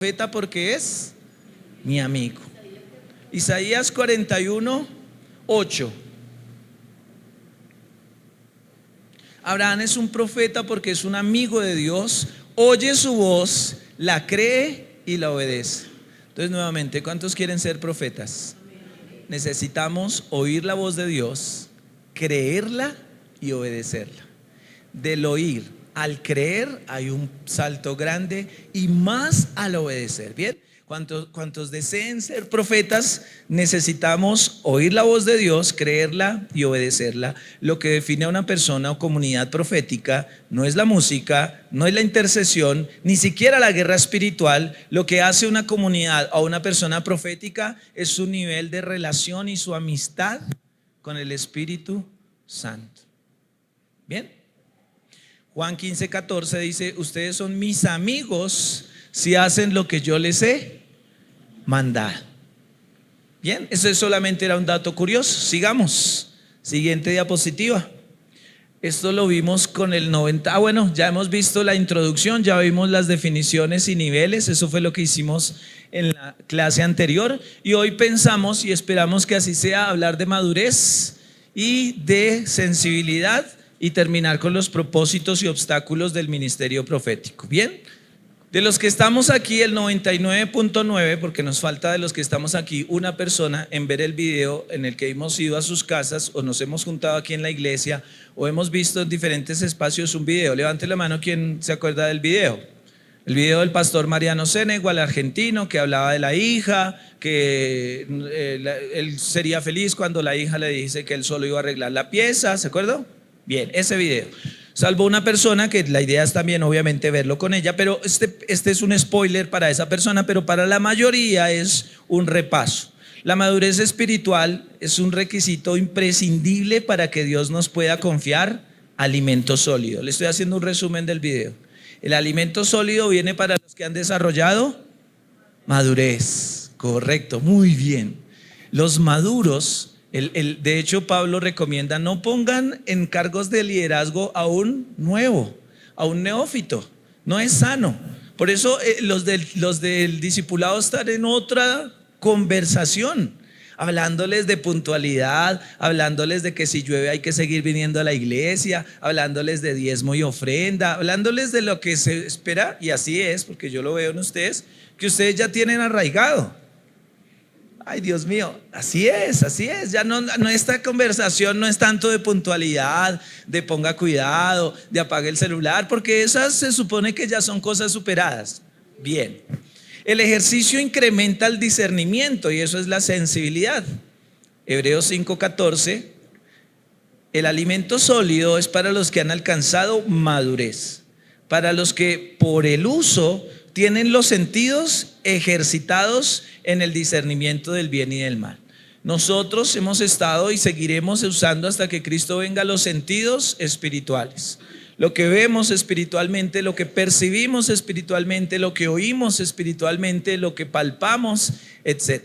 profeta porque es mi amigo. Isaías 41:8. Abraham es un profeta porque es un amigo de Dios, oye su voz, la cree y la obedece. Entonces, nuevamente, ¿cuántos quieren ser profetas? Necesitamos oír la voz de Dios, creerla y obedecerla. Del oír al creer hay un salto grande, y más al obedecer. Bien, cuantos deseen ser profetas, necesitamos oír la voz de Dios, creerla y obedecerla. Lo que define a una persona o comunidad profética no es la música, no es la intercesión, ni siquiera la guerra espiritual. Lo que hace una comunidad o una persona profética es su nivel de relación y su amistad con el Espíritu Santo. Bien, Juan 15:14 dice: ustedes son mis amigos si hacen lo que yo les he mandado. Bien, eso solamente era un dato curioso. Sigamos. Siguiente diapositiva. Esto lo vimos con el 90. Bueno, ya hemos visto la introducción, ya vimos las definiciones y niveles. Eso fue lo que hicimos en la clase anterior. Y hoy pensamos, y esperamos que así sea, hablar de madurez y de sensibilidad, y terminar con los propósitos y obstáculos del ministerio profético. Bien, de los que estamos aquí, el 99.9, porque nos falta de los que estamos aquí una persona en ver el video en el que hemos ido a sus casas, o nos hemos juntado aquí en la iglesia, o hemos visto en diferentes espacios un video. Levante la mano quien se acuerda del video. El video del pastor Mariano Senegal, argentino, que hablaba de la hija, que él sería feliz cuando la hija le dice que él solo iba a arreglar la pieza. ¿Se acuerda? Bien, ese video. Salvo una persona que la idea es también obviamente verlo con ella, pero este es un spoiler para esa persona, pero para la mayoría es un repaso. La madurez espiritual es un requisito imprescindible para que Dios nos pueda confiar alimento sólido. Le estoy haciendo un resumen del video. El alimento sólido viene para los que han desarrollado madurez. Correcto, muy bien. Los maduros, de hecho, Pablo recomienda: no pongan en cargos de liderazgo a un nuevo, a un neófito. No es sano. Por eso los del discipulado están en otra conversación, hablándoles de puntualidad, hablándoles de que si llueve hay que seguir viniendo a la iglesia, hablándoles de diezmo y ofrenda, hablándoles de lo que se espera. Y así es, porque yo lo veo en ustedes, que ustedes ya tienen arraigado. Ay, Dios mío, así es. Ya no, esta conversación no es tanto de puntualidad, de ponga cuidado, de apague el celular, porque esas se supone que ya son cosas superadas. Bien, el ejercicio incrementa el discernimiento, y eso es la sensibilidad. Hebreos 5:14: el alimento sólido es para los que han alcanzado madurez, para los que por el uso tienen los sentidos ejercitados en el discernimiento del bien y del mal. Nosotros hemos estado y seguiremos usando hasta que Cristo venga los sentidos espirituales. Lo que vemos espiritualmente, lo que percibimos espiritualmente, lo que oímos espiritualmente, lo que palpamos, etc.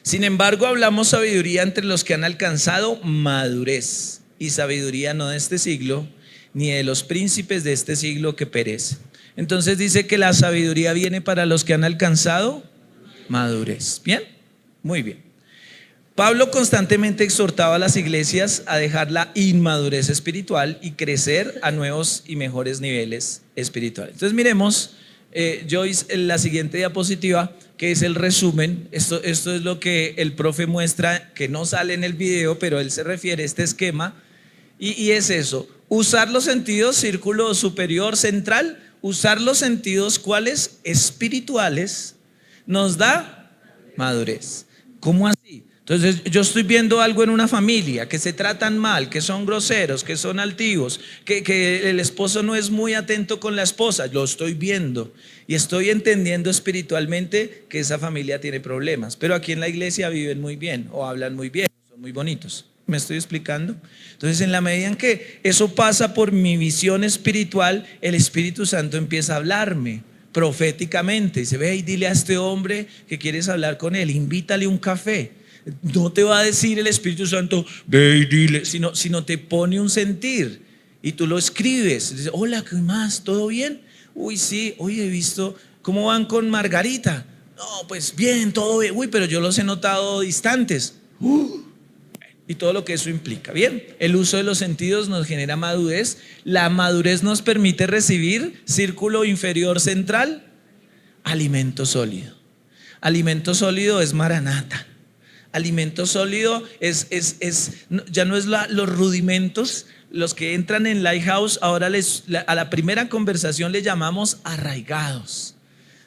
Sin embargo, hablamos sabiduría entre los que han alcanzado madurez, y sabiduría no de este siglo, ni de los príncipes de este siglo que perecen. Entonces dice que la sabiduría viene para los que han alcanzado madurez. Bien, muy bien. Pablo constantemente exhortaba a las iglesias a dejar la inmadurez espiritual y crecer a nuevos y mejores niveles espirituales. Entonces miremos, Joyce, en la siguiente diapositiva, que es el resumen. Esto es lo que el profe muestra, que no sale en el video, pero él se refiere a este esquema, y es eso: usar los sentidos, círculo superior central. Usar los sentidos, ¿cuáles? Espirituales, nos da madurez. ¿Cómo así? Entonces yo estoy viendo algo en una familia, que se tratan mal, que son groseros, que son altivos, que el esposo no es muy atento con la esposa. Lo estoy viendo y estoy entendiendo espiritualmente que esa familia tiene problemas, pero aquí en la iglesia viven muy bien, o hablan muy bien, son muy bonitos. ¿Me estoy explicando? Entonces, en la medida en que eso pasa por mi visión espiritual, el Espíritu Santo empieza a hablarme proféticamente. Dice: ve y dile a este hombre que quieres hablar con él, invítale un café. No te va a decir el Espíritu Santo: ve y dile, sino te pone un sentir, y tú lo escribes. Dice: hola, ¿qué más? ¿Todo bien? Uy, sí, hoy he visto ¿Cómo van con Margarita? No, pues bien, todo bien. Uy, pero yo los he notado distantes. Y todo lo que eso implica. Bien, el uso de los sentidos nos genera madurez. La madurez nos permite recibir, círculo inferior central, alimento sólido. Alimento sólido es maranata. Alimento sólido ya no es los rudimentos. Los que entran en Lighthouse, ahora a la primera conversación le llamamos arraigados,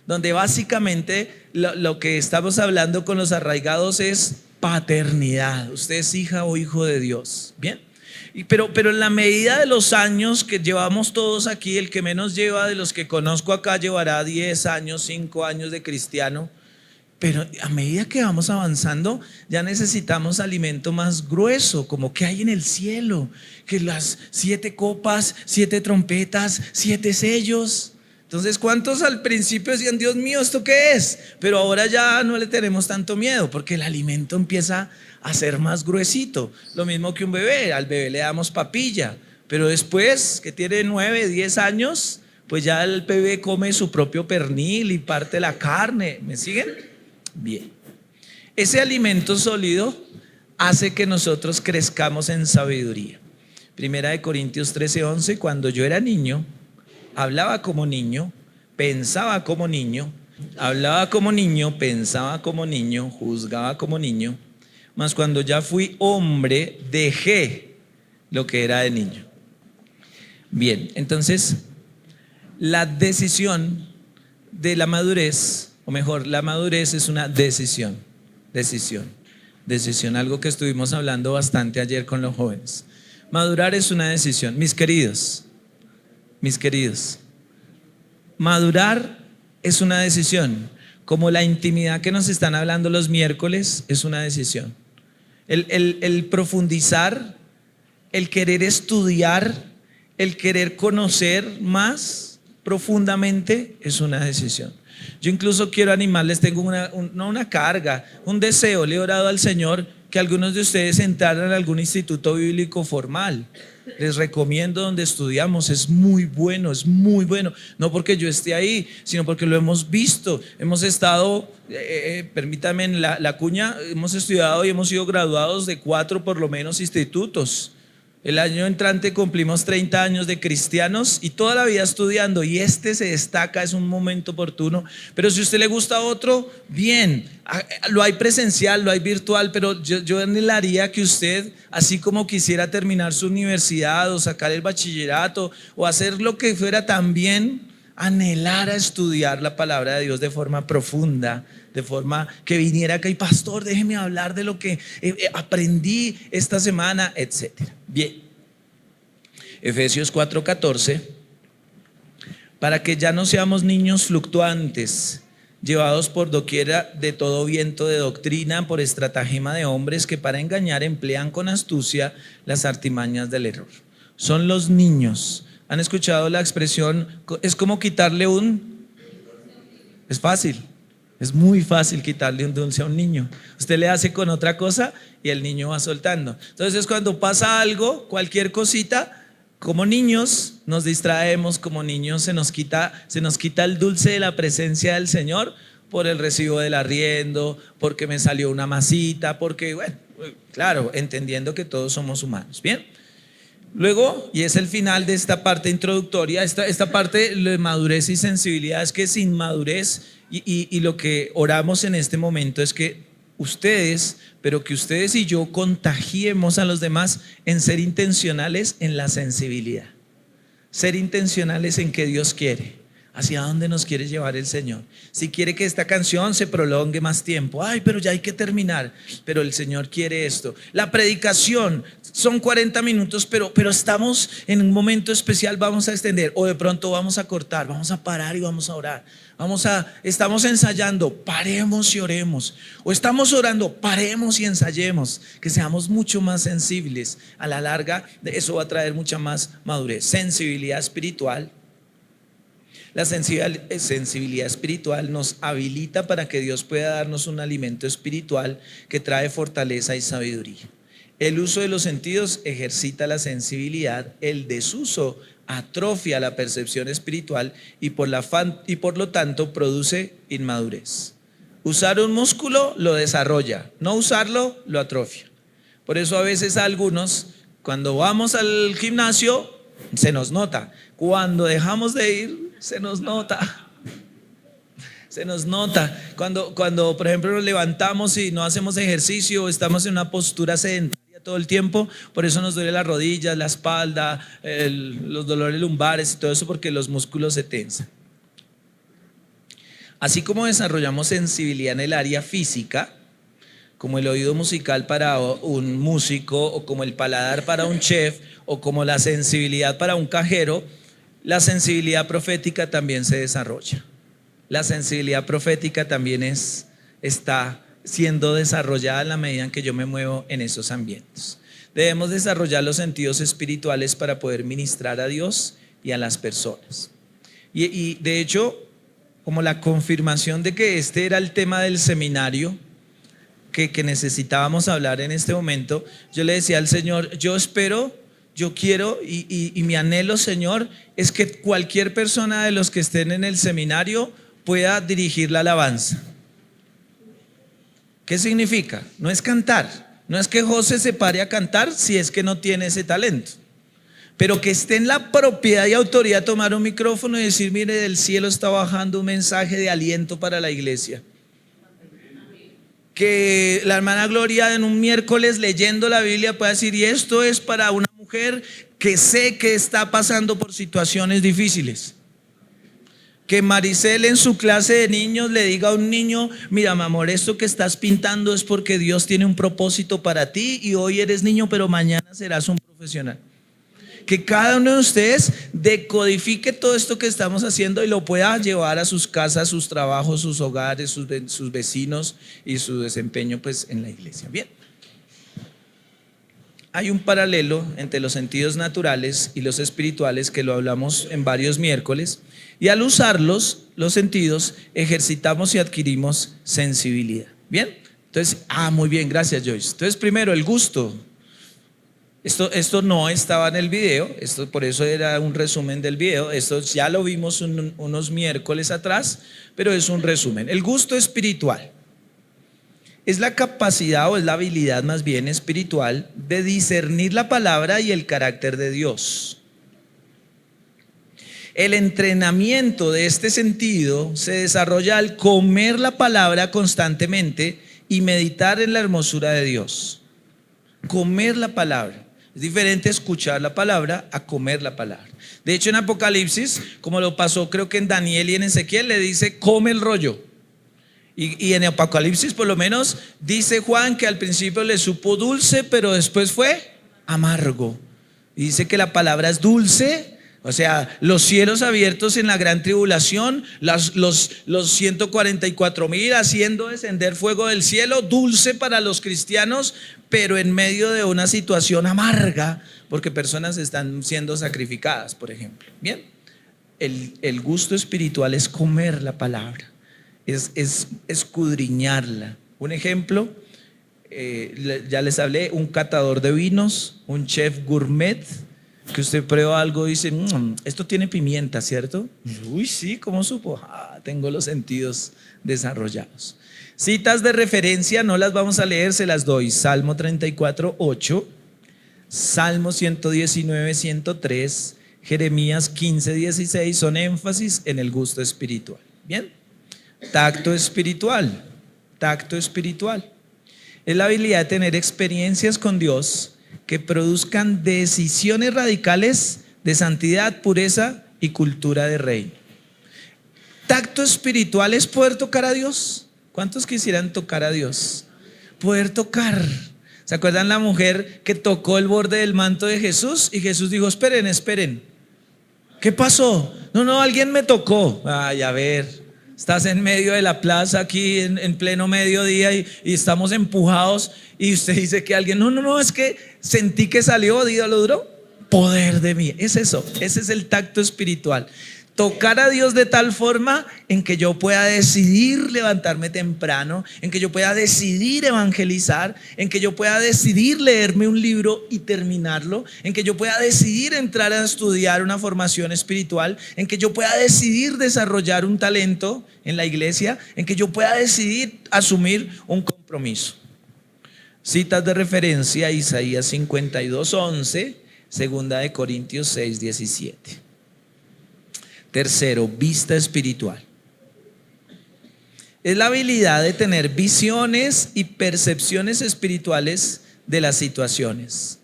donde básicamente lo que estamos hablando con los arraigados es paternidad. Usted es hija o hijo de Dios. Bien. Pero en la medida de los años que llevamos todos aquí, el que menos lleva de los que conozco acá llevará 10 años, 5 años de cristiano. Pero a medida que vamos avanzando, ya necesitamos alimento más grueso, como que hay en el cielo, que las 7 copas, 7 trompetas, 7 sellos. Entonces, ¿cuántos al principio decían, Dios mío, ¿esto qué es? Pero ahora ya no le tenemos tanto miedo, porque el alimento empieza a ser más gruesito. Lo mismo que un bebé, al bebé le damos papilla, pero después que tiene 9, 10 años, pues ya el bebé come su propio pernil y parte la carne. ¿Me siguen? Bien. Ese alimento sólido hace que nosotros crezcamos en sabiduría. Primera de Corintios 13:11, cuando yo era niño, hablaba como niño, pensaba como niño, hablaba como niño, pensaba como niño, juzgaba como niño, mas cuando ya fui hombre, dejé lo que era de niño. Bien, entonces, la decisión de la madurez, o mejor, la madurez es una decisión, algo que estuvimos hablando bastante ayer con los jóvenes. Madurar es una decisión. Mis queridos, madurar es una decisión, como la intimidad que nos están hablando los miércoles es una decisión. El profundizar, el querer estudiar, el querer conocer más profundamente es una decisión. Yo incluso quiero animarles, tengo no una carga, un deseo. Le he orado al Señor que algunos de ustedes entraran a algún instituto bíblico formal. Les recomiendo donde estudiamos, es muy bueno, no porque yo esté ahí, sino porque lo hemos visto, hemos estado, permítanme la cuña, hemos estudiado y hemos sido graduados de 4 por lo menos institutos. El año entrante cumplimos 30 años de cristianos y toda la vida estudiando, y este se destaca, es un momento oportuno. Pero si a usted le gusta otro, bien, lo hay presencial, lo hay virtual, pero yo anhelaría que usted, así como quisiera terminar su universidad o sacar el bachillerato o hacer lo que fuera, también anhelara estudiar la palabra de Dios de forma profunda, de forma que viniera acá y pastor, déjeme hablar de lo que aprendí esta semana, etcétera. Bien, Efesios 4:14, para que ya no seamos niños fluctuantes, llevados por doquiera de todo viento de doctrina, por estratagema de hombres que para engañar emplean con astucia las artimañas del error. Son los niños. ¿Han escuchado la expresión? Es como quitarle es fácil, es muy fácil quitarle un dulce a un niño. Usted le hace con otra cosa y el niño va soltando. Entonces, cuando pasa algo, cualquier cosita, como niños nos distraemos, como niños se nos quita el dulce de la presencia del Señor por el recibo del arriendo, porque me salió una masita, porque, bueno, claro, entendiendo que todos somos humanos. Bien. Luego, y es el final de esta parte introductoria, esta parte de madurez y sensibilidad, es que sin madurez, y lo que oramos en este momento es que ustedes y yo contagiemos a los demás en ser intencionales en la sensibilidad, ser intencionales en que Dios quiere, hacia dónde nos quiere llevar el Señor. Si quiere que esta canción se prolongue más tiempo, pero ya hay que terminar, pero el Señor quiere esto. La predicación son 40 minutos, pero estamos en un momento especial, vamos a extender, o de pronto vamos a cortar, vamos a parar y vamos a orar. Estamos ensayando, paremos y oremos. O estamos orando, paremos y ensayemos. Que seamos mucho más sensibles. A la larga, eso va a traer mucha más madurez. Sensibilidad espiritual. La sensibilidad espiritual nos habilita para que Dios pueda darnos un alimento espiritual que trae fortaleza y sabiduría. El uso de los sentidos ejercita la sensibilidad, el desuso atrofia la percepción espiritual y por lo tanto produce inmadurez. Usar un músculo lo desarrolla, no usarlo lo atrofia. Por eso a veces a algunos, cuando vamos al gimnasio, se nos nota. Cuando dejamos de ir, se nos nota. Se nos nota. Cuando, por ejemplo, nos levantamos y no hacemos ejercicio, estamos en una postura sedentaria todo el tiempo, por eso nos duele las rodillas, la espalda, los dolores lumbares y todo eso, porque los músculos se tensan. Así como desarrollamos sensibilidad en el área física, como el oído musical para un músico, o como el paladar para un chef, o como la sensibilidad para un cajero, la sensibilidad profética también se desarrolla. La sensibilidad profética también está siendo desarrollada en la medida en que yo me muevo en esos ambientes. Debemos desarrollar los sentidos espirituales para poder ministrar a Dios y a las personas. Y de hecho, como la confirmación de que este era el tema del seminario que necesitábamos hablar en este momento, yo le decía al Señor, yo espero, yo quiero y mi anhelo, Señor, es que cualquier persona de los que estén en el seminario pueda dirigir la alabanza. ¿Qué significa? No es cantar, no es que José se pare a cantar si es que no tiene ese talento, pero que esté en la propiedad y autoridad de tomar un micrófono y decir, mire, del cielo está bajando un mensaje de aliento para la iglesia. Que la hermana Gloria en un miércoles leyendo la Biblia pueda decir, y esto es para una mujer que sé que está pasando por situaciones difíciles. Que Maricel en su clase de niños le diga a un niño, mira mi amor, esto que estás pintando es porque Dios tiene un propósito para ti y hoy eres niño pero mañana serás un profesional. Que cada uno de ustedes decodifique todo esto que estamos haciendo y lo pueda llevar a sus casas, sus trabajos, sus hogares, sus vecinos y su desempeño pues en la iglesia. Bien. Hay un paralelo entre los sentidos naturales y los espirituales que lo hablamos en varios miércoles, y al usarlos, los sentidos, ejercitamos y adquirimos sensibilidad. Bien, entonces, muy bien, gracias Joyce. Entonces primero el gusto. Esto no estaba en el video, por eso era un resumen del video, esto ya lo vimos unos miércoles atrás, pero es un resumen. El gusto espiritual es la capacidad o es la habilidad más bien espiritual de discernir la palabra y el carácter de Dios. El entrenamiento de este sentido se desarrolla al comer la palabra constantemente y meditar en la hermosura de Dios. Comer la palabra. Es diferente escuchar la palabra a comer la palabra. De hecho, en Apocalipsis, como lo pasó creo que en Daniel y en Ezequiel, le dice come el rollo. Y en Apocalipsis por lo menos dice Juan que al principio le supo dulce, pero después fue amargo. Y dice que la palabra es dulce. O sea, los cielos abiertos en la gran tribulación, los 144,000 haciendo descender fuego del cielo, dulce para los cristianos, pero en medio de una situación amarga, porque personas están siendo sacrificadas, por ejemplo. Bien, el gusto espiritual es comer la palabra, es escudriñarla. Un ejemplo, ya les hablé, un catador de vinos, un chef gourmet, que usted prueba algo y dice, esto tiene pimienta, ¿cierto? Uy, sí, ¿cómo supo? Tengo los sentidos desarrollados. Citas de referencia no las vamos a leer, se las doy. Salmo 34:8, Salmo 119:103, Jeremías 15:16 son énfasis en el gusto espiritual. Bien, tacto espiritual. Tacto espiritual es la habilidad de tener experiencias con Dios que produzcan decisiones radicales de santidad, pureza y cultura de reino. Tacto espiritual es poder tocar a Dios. ¿Cuántos quisieran tocar a Dios? Poder tocar. ¿Se acuerdan la mujer que tocó el borde del manto de Jesús? Y Jesús dijo, esperen. ¿Qué pasó? No, alguien me tocó. A ver, estás en medio de la plaza aquí en pleno mediodía y estamos empujados y usted dice que alguien, no, es que sentí que salió, dígalo duro, poder de mí. Es eso, ese es el tacto espiritual. Tocar a Dios de tal forma en que yo pueda decidir levantarme temprano, en que yo pueda decidir evangelizar, en que yo pueda decidir leerme un libro y terminarlo, en que yo pueda decidir entrar a estudiar una formación espiritual, en que yo pueda decidir desarrollar un talento en la iglesia, en que yo pueda decidir asumir un compromiso. Citas de referencia: Isaías 52:11, segunda de Corintios 6:17. Tercero, vista espiritual. Es la habilidad de tener visiones y percepciones espirituales de las situaciones.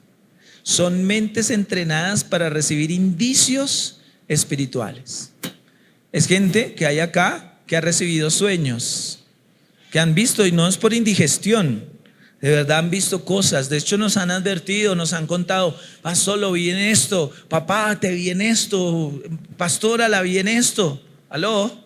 Son mentes entrenadas para recibir indicios espirituales. Es gente que hay acá que ha recibido sueños, que han visto, y no es por indigestión. De verdad han visto cosas. De hecho nos han advertido, nos han contado: pastor, lo vi en esto, papá, te vi en esto, pastora, la vi en esto. ¿Aló?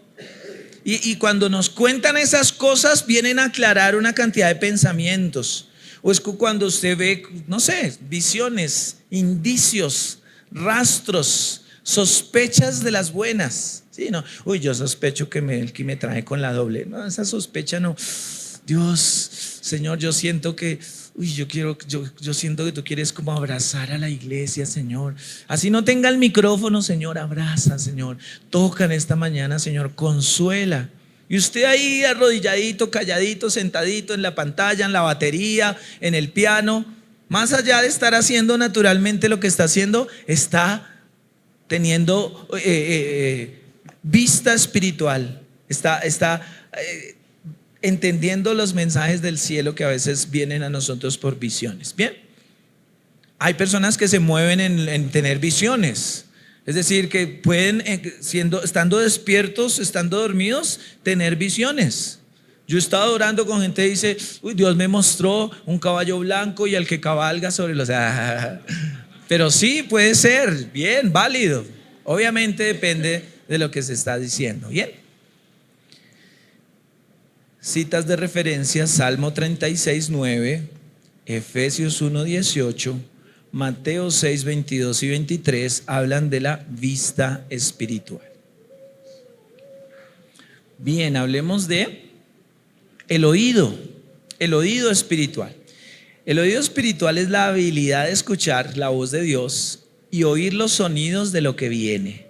Y cuando nos cuentan esas cosas, vienen a aclarar una cantidad de pensamientos. O es cuando usted ve, no sé, visiones, indicios, rastros, sospechas de las buenas. Sí, no, uy, yo sospecho que el que me trae con la doble. No, esa sospecha no. Dios, Señor, yo siento que, yo siento que tú quieres como abrazar a la iglesia, Señor. Así no tenga el micrófono, Señor, abraza, Señor. Toca en esta mañana, Señor, consuela. Y usted ahí arrodilladito, calladito, sentadito en la pantalla, en la batería, en el piano, más allá de estar haciendo naturalmente lo que está haciendo, está teniendo vista espiritual, está entendiendo los mensajes del cielo que a veces vienen a nosotros por visiones. Bien, hay personas que se mueven en tener visiones, es decir, que pueden, estando despiertos, estando dormidos, tener visiones. Yo he estado orando con gente que dice: uy, Dios me mostró un caballo blanco y el que cabalga sobre los... Pero sí, puede ser, bien, válido. Obviamente depende de lo que se está diciendo. Bien. Citas de referencia: Salmo 36:9, Efesios 1:18, Mateo 6:22 y 23 hablan de la vista espiritual. Bien, hablemos de el oído espiritual. El oído espiritual es la habilidad de escuchar la voz de Dios y oír los sonidos de lo que viene.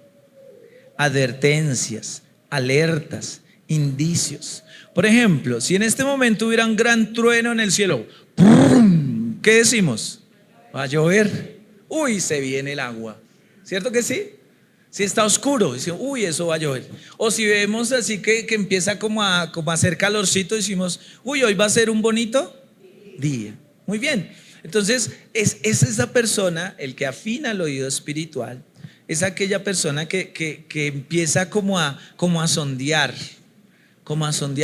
Advertencias, alertas, indicios. Por ejemplo, si en este momento hubiera un gran trueno en el cielo, ¡pum!, ¿qué decimos? Va a llover. Uy, se viene el agua. ¿Cierto que sí? Si está oscuro, decimos: uy, eso va a llover. O si vemos así que empieza como a hacer calorcito, decimos: uy, hoy va a ser un bonito día. Muy bien. Entonces, es esa persona, el que afina el oído espiritual, es aquella persona que empieza como a sondear.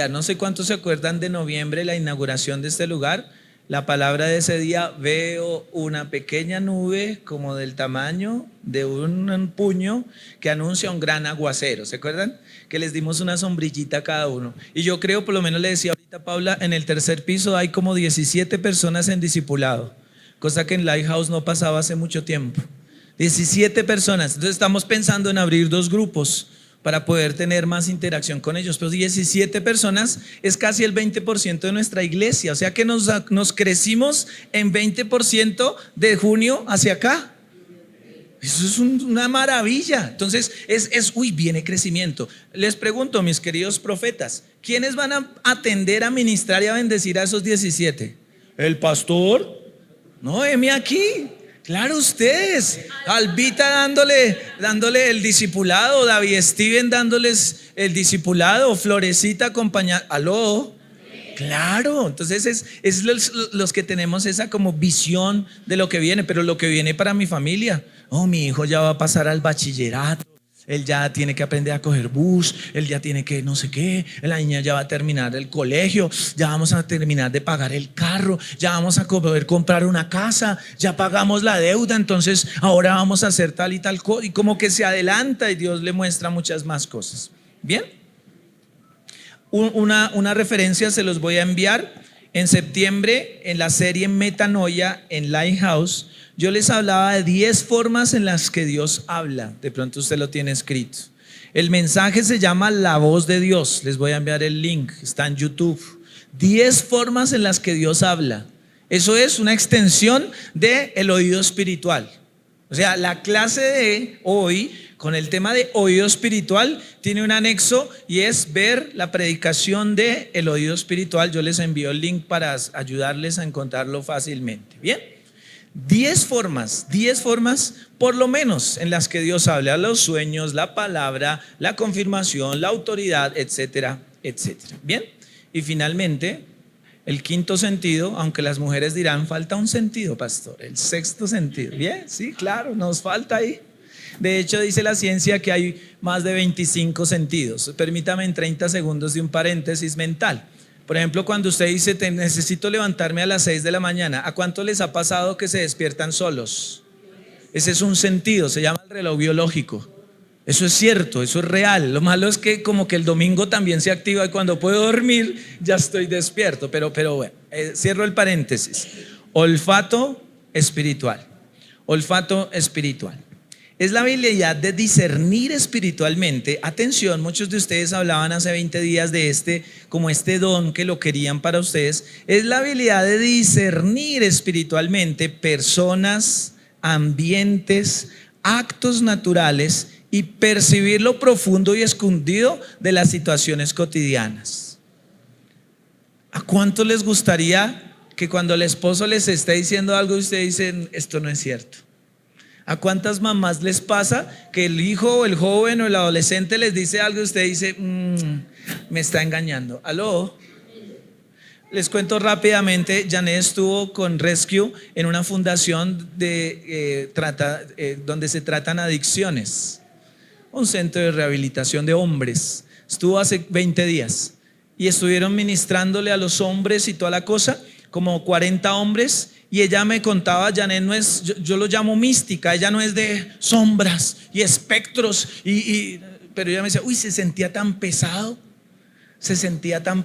No sé cuántos se acuerdan de noviembre, la inauguración de este lugar. La palabra de ese día: veo una pequeña nube como del tamaño de un puño que anuncia un gran aguacero. ¿Se acuerdan? Que les dimos una sombrillita a cada uno. Y yo creo, por lo menos le decía ahorita a Paula, en el tercer piso hay como 17 personas en discipulado, cosa que en Lighthouse no pasaba hace mucho tiempo. 17 personas. Entonces estamos pensando en abrir 2 grupos para poder tener más interacción con ellos. Pero 17 personas es casi el 20% de nuestra iglesia. O sea que nos crecimos en 20% de junio hacia acá. Eso es una maravilla. Entonces viene crecimiento. Les pregunto, mis queridos profetas, ¿quiénes van a atender, a ministrar y a bendecir a esos 17? ¿El pastor? No, heme aquí. Claro, ustedes. Albita dándole el discipulado, David Steven dándoles el discipulado, Florecita acompañando. ¿Aló? Claro, entonces es los que tenemos esa como visión de lo que viene. Pero lo que viene para mi familia: oh, mi hijo ya va a pasar al bachillerato, él ya tiene que aprender a coger bus, él ya tiene que no sé qué, la niña ya va a terminar el colegio, ya vamos a terminar de pagar el carro, ya vamos a poder comprar una casa, ya pagamos la deuda, entonces ahora vamos a hacer tal y tal cosa. Y como que se adelanta y Dios le muestra muchas más cosas. Bien, una referencia se los voy a enviar. En septiembre, en la serie Metanoia en Lighthouse, yo les hablaba de 10 formas en las que Dios habla. De pronto usted lo tiene escrito. El mensaje se llama La Voz de Dios. Les voy a enviar el link, está en YouTube. 10 formas en las que Dios habla. Eso es una extensión del oído espiritual. O sea, la clase de hoy con el tema de oído espiritual tiene un anexo y es ver la predicación de el oído espiritual. Yo les envío el link para ayudarles a encontrarlo fácilmente. Bien, 10 formas por lo menos en las que Dios habla: los sueños, la palabra, la confirmación, la autoridad, etcétera, etcétera. Bien, y finalmente el quinto sentido, aunque las mujeres dirán, falta un sentido, pastor, el sexto sentido. Bien, sí, claro, nos falta ahí. De hecho, dice la ciencia que hay más de 25 sentidos. Permítame en 30 segundos de un paréntesis mental. Por ejemplo, cuando usted dice, necesito levantarme a las 6 de la mañana, ¿a cuánto les ha pasado que se despiertan solos? Ese es un sentido, se llama el reloj biológico. Eso es cierto, eso es real. Lo malo es que como que el domingo también se activa y cuando puedo dormir ya estoy despierto. Pero bueno, cierro el paréntesis. Olfato espiritual. Olfato espiritual. Es la habilidad de discernir espiritualmente. Atención, muchos de ustedes hablaban hace 20 días de como este don que lo querían para ustedes. Es la habilidad de discernir espiritualmente personas, ambientes, actos naturales y percibir lo profundo y escondido de las situaciones cotidianas. ¿A cuánto les gustaría que cuando el esposo les esté diciendo algo ustedes dicen, esto no es cierto? ¿A cuántas mamás les pasa que el hijo o el joven o el adolescente les dice algo y usted dice, me está engañando? ¿Aló? Les cuento rápidamente, Janet estuvo con Rescue en una fundación donde se tratan adicciones, un centro de rehabilitación de hombres. Estuvo hace 20 días y estuvieron ministrándole a los hombres y toda la cosa, como 40 hombres. Y ella me contaba, Janet no es, yo lo llamo mística, ella no es de sombras y espectros, pero ella me decía, se sentía tan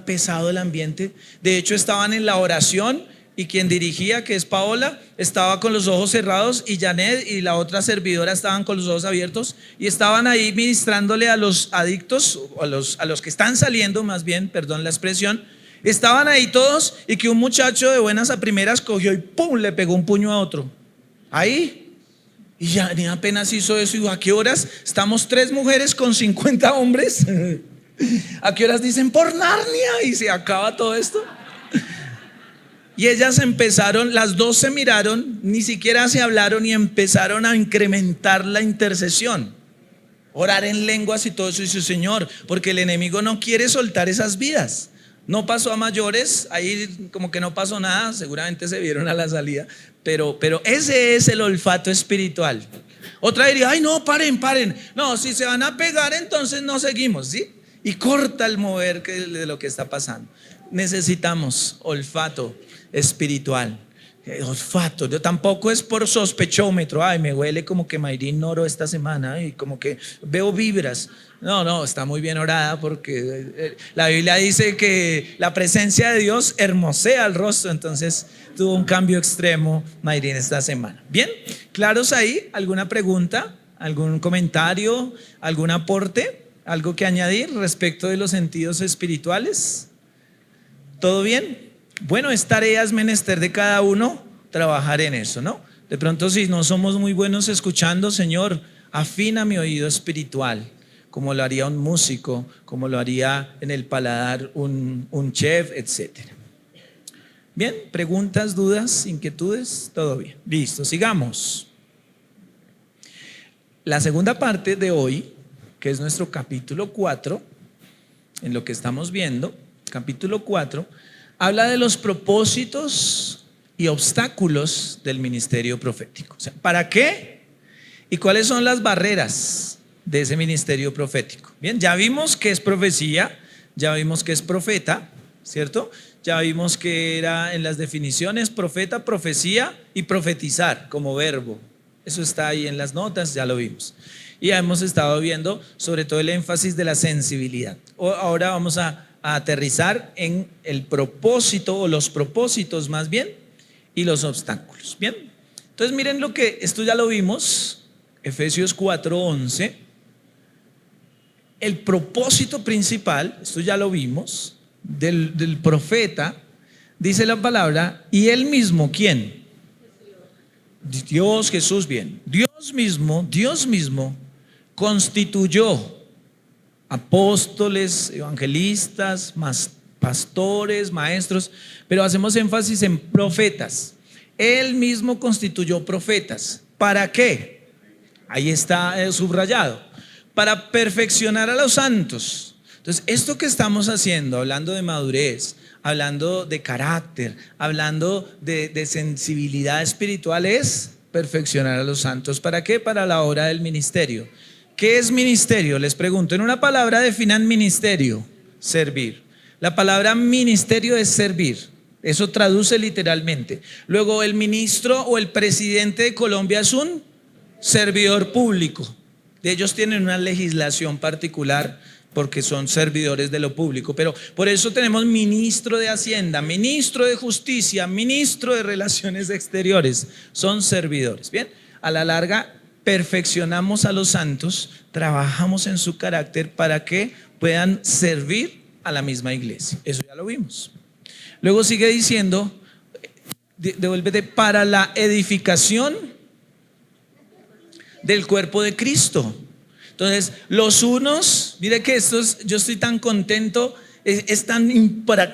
pesado el ambiente. De hecho, estaban en la oración y quien dirigía, que es Paola, estaba con los ojos cerrados y Janet y la otra servidora estaban con los ojos abiertos y estaban ahí ministrándole a los adictos, a los que están saliendo, más bien, perdón la expresión. Estaban ahí todos y que un muchacho de buenas a primeras cogió y ¡pum!, le pegó un puño a otro. Ahí. Y ya ni apenas hizo eso. Y dijo, ¿a qué horas? Estamos 3 mujeres con 50 hombres. ¿A qué horas dicen por Narnia? Y se acaba todo esto. Y ellas empezaron, las dos se miraron, ni siquiera se hablaron y empezaron a incrementar la intercesión. Orar en lenguas y todo eso. Y dice, Señor, porque el enemigo no quiere soltar esas vidas. No pasó a mayores, ahí como que no pasó nada, seguramente se vieron a la salida, pero ese es el olfato espiritual. Otra diría, ay no, paren, no, si se van a pegar entonces no seguimos, ¿sí? Y corta el mover de lo que está pasando. Necesitamos olfato espiritual. Olfato, yo tampoco es por sospechómetro, ay me huele como que Mayrín oró esta semana y como que veo vibras. No, está muy bien orada porque la Biblia dice que la presencia de Dios hermosea el rostro, entonces tuvo un cambio extremo Mayrín esta semana. Bien, ¿claros ahí? ¿Alguna pregunta? ¿Algún comentario? ¿Algún aporte? ¿Algo que añadir respecto de los sentidos espirituales? ¿Todo bien? Bueno, es tarea, es menester de cada uno trabajar en eso, ¿no? De pronto si no somos muy buenos escuchando, Señor, afina mi oído espiritual, como lo haría un músico, como lo haría en el paladar un chef, etcétera. Bien, preguntas, dudas, inquietudes, todo bien. Listo, sigamos. La segunda parte de hoy, que es nuestro capítulo 4, en lo que estamos viendo, capítulo 4, habla de los propósitos y obstáculos del ministerio profético. O sea, ¿para qué? ¿Y cuáles son las barreras de ese ministerio profético? Bien, ya vimos que es profecía, ya vimos que es profeta, ¿cierto? Ya vimos que era en las definiciones profeta, profecía y profetizar como verbo. Eso está ahí en las notas, ya lo vimos. Y ya hemos estado viendo sobre todo el énfasis de la sensibilidad. Ahora vamos a aterrizar en el propósito o los propósitos más bien y los obstáculos. Bien, entonces miren esto ya lo vimos, Efesios 4:11. el propósito principal, esto ya lo vimos, del profeta, dice la palabra, y él mismo, ¿quién? Dios, Jesús, bien. Dios mismo constituyó apóstoles, evangelistas, pastores, maestros, pero hacemos énfasis en profetas. Él mismo constituyó profetas. ¿Para qué? Ahí está subrayado. Para perfeccionar a los santos. Entonces, esto que estamos haciendo, hablando de madurez, hablando de carácter, hablando de sensibilidad espiritual, es perfeccionar a los santos. ¿Para qué? Para la obra del ministerio. ¿Qué es ministerio? Les pregunto, en una palabra definan ministerio: servir. La palabra ministerio es servir. Eso traduce literalmente. Luego, el ministro o el presidente de Colombia es un servidor público. Ellos tienen una legislación particular porque son servidores de lo público, pero por eso tenemos ministro de Hacienda, ministro de Justicia, ministro de Relaciones Exteriores. Son servidores. Bien, a la larga perfeccionamos a los santos, trabajamos en su carácter para que puedan servir a la misma iglesia. Eso ya lo vimos. Luego sigue diciendo, devuélvete, para la edificación del cuerpo de Cristo. Entonces, los unos, mire que yo estoy tan contento, es tan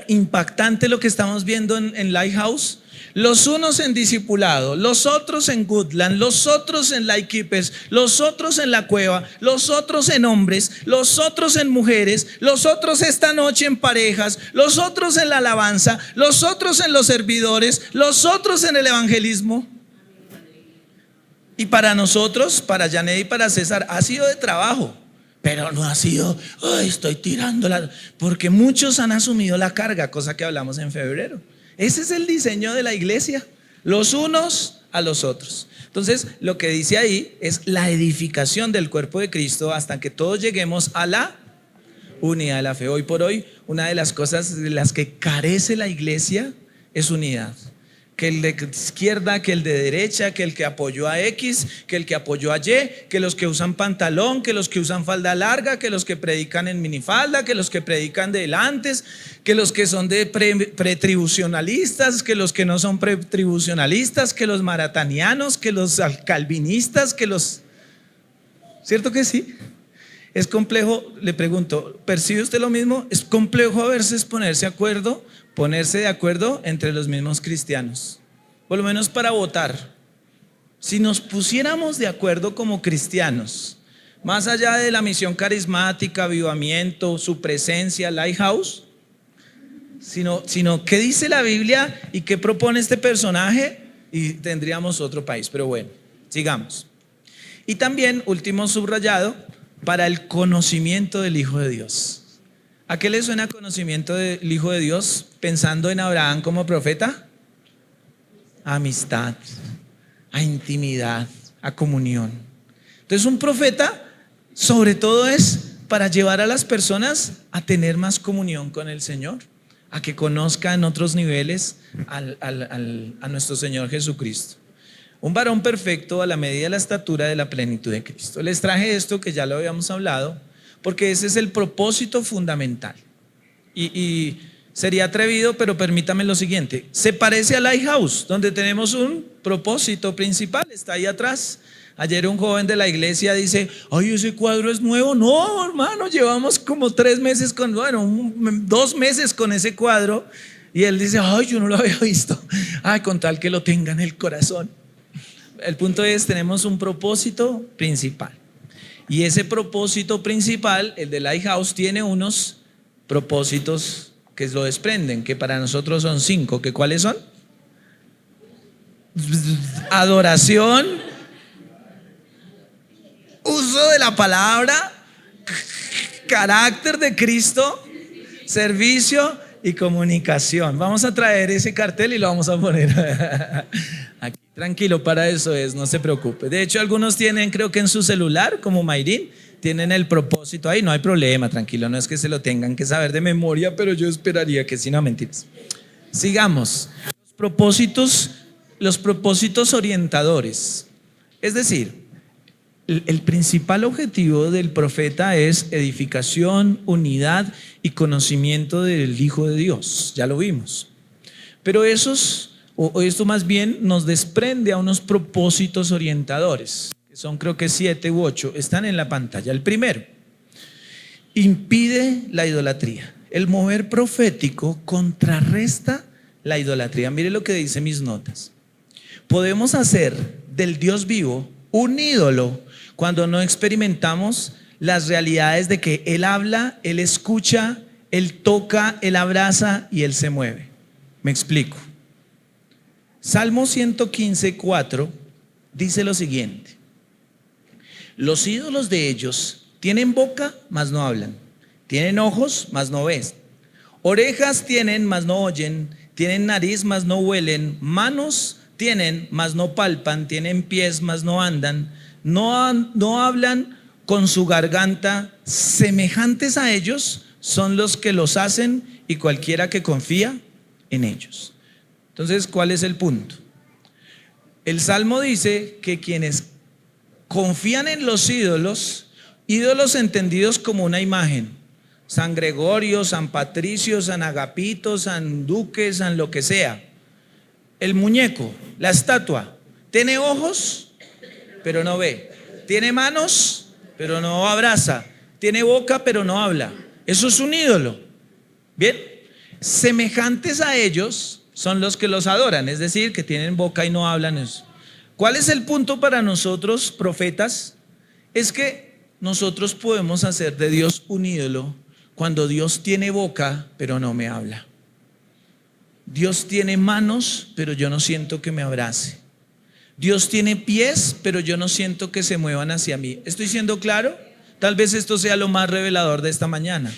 impactante lo que estamos viendo en Lighthouse. Los unos en discipulado, los otros en Goodland, los otros en Lightkeepers, los otros en la cueva, los otros en hombres, los otros en mujeres, los otros esta noche en parejas, los otros en la alabanza, los otros en los servidores, los otros en el evangelismo. Y para nosotros, para Janet y para César, ha sido de trabajo, pero no ha sido, estoy tirándola, porque muchos han asumido la carga, cosa que hablamos en febrero. Ese es el diseño de la iglesia, los unos a los otros. Entonces, lo que dice ahí es la edificación del cuerpo de Cristo hasta que todos lleguemos a la unidad de la fe. Hoy por hoy, una de las cosas de las que carece la iglesia es unidad. Que el de izquierda, que el de derecha, que el que apoyó a X, que el que apoyó a Y, que los que usan pantalón, que los que usan falda larga, que los que predican en minifalda, que los que predican de delantes, que los que son de pretribucionalistas, que los que no son pretribucionalistas, que los maratanianos, que los calvinistas, que los... ¿Cierto que sí? Es complejo, le pregunto, ¿percibe usted lo mismo? Es complejo a veces ponerse de acuerdo entre los mismos cristianos, por lo menos para votar. Si nos pusiéramos de acuerdo como cristianos, más allá de la misión carismática, avivamiento, su presencia, Lighthouse, sino qué dice la Biblia y qué propone este personaje, y tendríamos otro país. Pero bueno, sigamos. Y también, último subrayado, para el conocimiento del Hijo de Dios. ¿A qué le suena conocimiento del Hijo de Dios pensando en Abraham como profeta? A amistad, a intimidad, a comunión. Entonces, un profeta sobre todo es para llevar a las personas a tener más comunión con el Señor, a que conozcan otros niveles a nuestro Señor Jesucristo. Un varón perfecto a la medida de la estatura de la plenitud de Cristo. Les traje esto que ya lo habíamos hablado, porque ese es el propósito fundamental. Y sería atrevido, pero permítame lo siguiente: se parece a Lighthouse, donde tenemos un propósito principal, está ahí atrás. Ayer un joven de la iglesia dice: ay, ese cuadro es nuevo. No, hermano, llevamos como 2 meses con ese cuadro. Y él dice: ay, yo no lo había visto. Ay, con tal que lo tenga en el corazón. El punto es, tenemos un propósito principal. Y ese propósito principal, el de Lighthouse, tiene unos propósitos que lo desprenden, que para nosotros son 5. ¿Que cuáles son? Adoración, uso de la palabra, carácter de Cristo, servicio y comunicación. Vamos a traer ese cartel y lo vamos a poner aquí. Tranquilo, para eso es, no se preocupe. De hecho, algunos tienen, creo que en su celular, como Mayrín, tienen el propósito ahí. No hay problema, tranquilo, no es que se lo tengan que saber de memoria, pero yo esperaría que sí, no, mentiras. Sigamos. Los propósitos orientadores. Es decir, el principal objetivo del profeta es edificación, unidad y conocimiento del Hijo de Dios. Ya lo vimos. Pero esto más bien nos desprende a unos propósitos orientadores, que son creo que 7 u 8, están en la pantalla. El primero, impide la idolatría. El mover profético contrarresta la idolatría. Mire lo que dice mis notas. Podemos hacer del Dios vivo un ídolo cuando no experimentamos las realidades de que Él habla, Él escucha, Él toca, Él abraza y Él se mueve. Me explico. Salmo 115:4 dice lo siguiente: los ídolos de ellos tienen boca, mas no hablan, tienen ojos, mas no ven, orejas tienen, mas no oyen, tienen nariz, mas no huelen, manos tienen, mas no palpan, tienen pies, mas no andan, no hablan con su garganta. Semejantes a ellos son los que los hacen y cualquiera que confía en ellos. Entonces, ¿cuál es el punto? El Salmo dice que quienes confían en los ídolos entendidos como una imagen, San Gregorio, San Patricio, San Agapito, San Duque, San lo que sea, el muñeco, la estatua, tiene ojos, pero no ve, tiene manos, pero no abraza, tiene boca, pero no habla. Eso es un ídolo. Bien, semejantes a ellos son los que los adoran, es decir, que tienen boca y no hablan eso. ¿Cuál es el punto para nosotros, profetas? Es que nosotros podemos hacer de Dios un ídolo cuando Dios tiene boca, pero no me habla. Dios tiene manos, pero yo no siento que me abrace. Dios tiene pies, pero yo no siento que se muevan hacia mí. ¿Estoy siendo claro? Tal vez esto sea lo más revelador de esta mañana.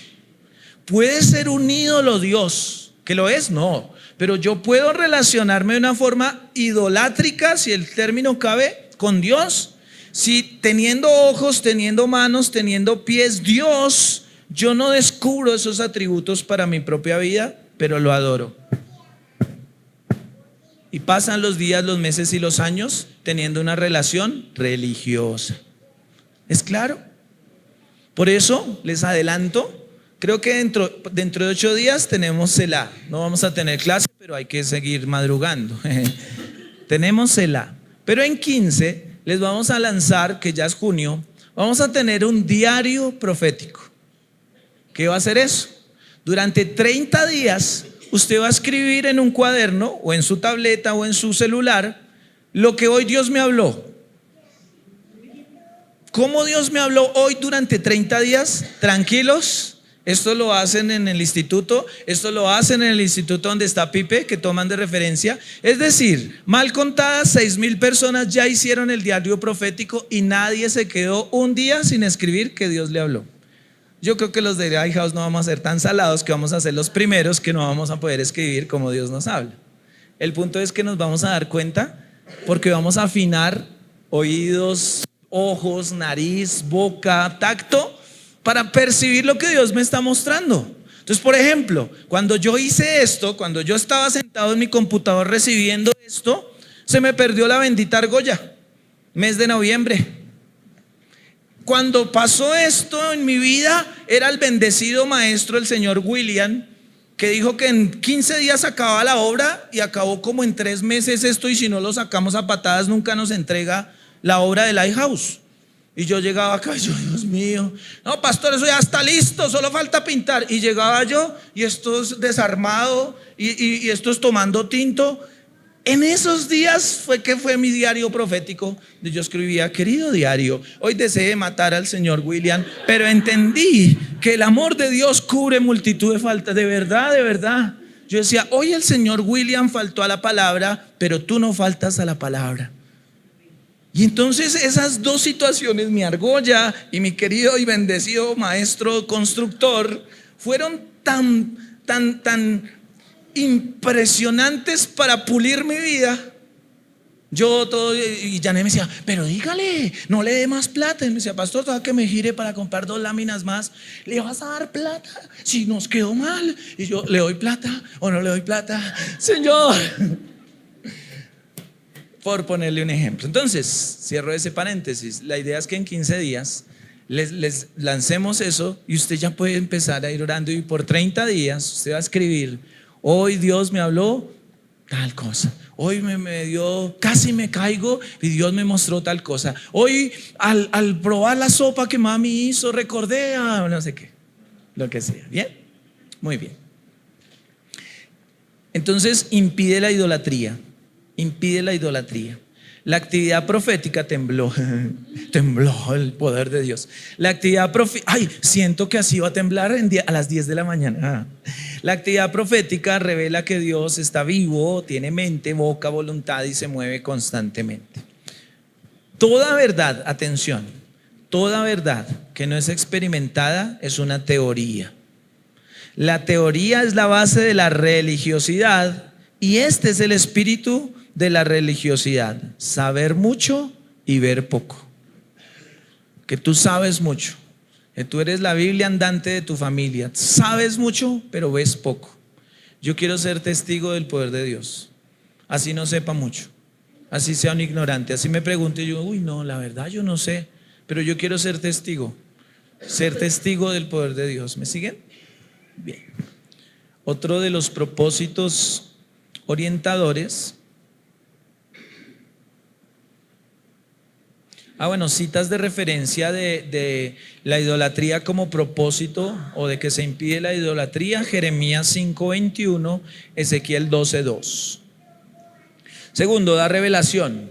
Puede ser un ídolo Dios, ¿que lo es? No. Pero yo puedo relacionarme de una forma idolátrica, si el término cabe, con Dios. Si teniendo ojos, teniendo manos, teniendo pies, Dios, yo no descubro esos atributos para mi propia vida, pero lo adoro. Y pasan los días, los meses y los años teniendo una relación religiosa. ¿Es claro? Por eso les adelanto. Creo que dentro de 8 días tenemos Selah. No vamos a tener clase, pero hay que seguir madrugando. Tenemos Selah. Pero en 15 les vamos a lanzar, que ya es junio, vamos a tener un diario profético. ¿Qué va a hacer eso? Durante 30 días usted va a escribir en un cuaderno o en su tableta o en su celular lo que hoy Dios me habló. ¿Cómo Dios me habló hoy durante 30 días? Tranquilos. Esto lo hacen en el instituto, donde está Pipe, que toman de referencia. Es decir, mal contadas 6,000 personas ya hicieron el diario profético y nadie se quedó un día sin escribir que Dios le habló. Yo creo que los de iHouse no vamos a ser tan salados, que vamos a ser los primeros que no vamos a poder escribir como Dios nos habla. El punto es que nos vamos a dar cuenta, porque vamos a afinar oídos, ojos, nariz, boca, tacto, para percibir lo que Dios me está mostrando. Entonces, por ejemplo, cuando yo hice esto, cuando yo estaba sentado en mi computador recibiendo esto, se me perdió la bendita argolla, mes de noviembre. Cuando pasó esto en mi vida, era el bendecido maestro, el señor William, que dijo que en 15 días acababa la obra, y acabó como en 3 meses esto, y si no lo sacamos a patadas nunca nos entrega la obra del iHouse. Y yo llegaba acá y yo, Dios mío, no, pastor, eso ya está listo, solo falta pintar. Y llegaba yo y esto es desarmado y esto es tomando tinto. En esos días fue mi diario profético. Yo escribía: querido diario, hoy deseé matar al señor William, pero entendí que el amor de Dios cubre multitud de faltas. De verdad, de verdad. Yo decía: hoy el señor William faltó a la palabra, pero tú no faltas a la palabra. Y entonces esas dos situaciones, mi argolla y mi querido y bendecido maestro constructor, fueron tan impresionantes para pulir mi vida. Yo todo, y Janet me decía: pero dígale, no le dé más plata. Y me decía: pastor, toca que me gire para comprar 2 láminas más. ¿Le vas a dar plata si nos quedó mal? Y yo: ¿le doy plata o no le doy plata? Señor. por ponerle un ejemplo. Entonces, cierro ese paréntesis. La idea es que en 15 días les lancemos eso y usted ya puede empezar a ir orando, y por 30 días usted va a escribir: hoy Dios me habló tal cosa, hoy me dio, casi me caigo y Dios me mostró tal cosa, hoy al probar la sopa que mami hizo recordé a no sé qué, lo que sea. ¿Bien? Muy bien. Entonces impide la idolatría. Impide la idolatría. La actividad profética tembló. Tembló el poder de Dios. La actividad profética, ay, siento que así va a temblar a las 10 de la mañana. La actividad profética revela que Dios está vivo, tiene mente, boca, voluntad y se mueve constantemente. Toda verdad, atención, toda verdad que no es experimentada es una teoría. La teoría es la base de la religiosidad, y este es el espíritu de la religiosidad: saber mucho y ver poco. Que tú sabes mucho, que tú eres la Biblia andante de tu familia, sabes mucho pero ves poco. Yo quiero ser testigo del poder de Dios, así no sepa mucho, así sea un ignorante, así me pregunte yo: uy, no, la verdad yo no sé, pero yo quiero ser testigo del poder de Dios. ¿Me siguen? Bien. Otro de los propósitos orientadores. Citas de referencia de la idolatría como propósito, o de que se impide la idolatría: Jeremías 5:21, Ezequiel 12:2. Segundo, da revelación.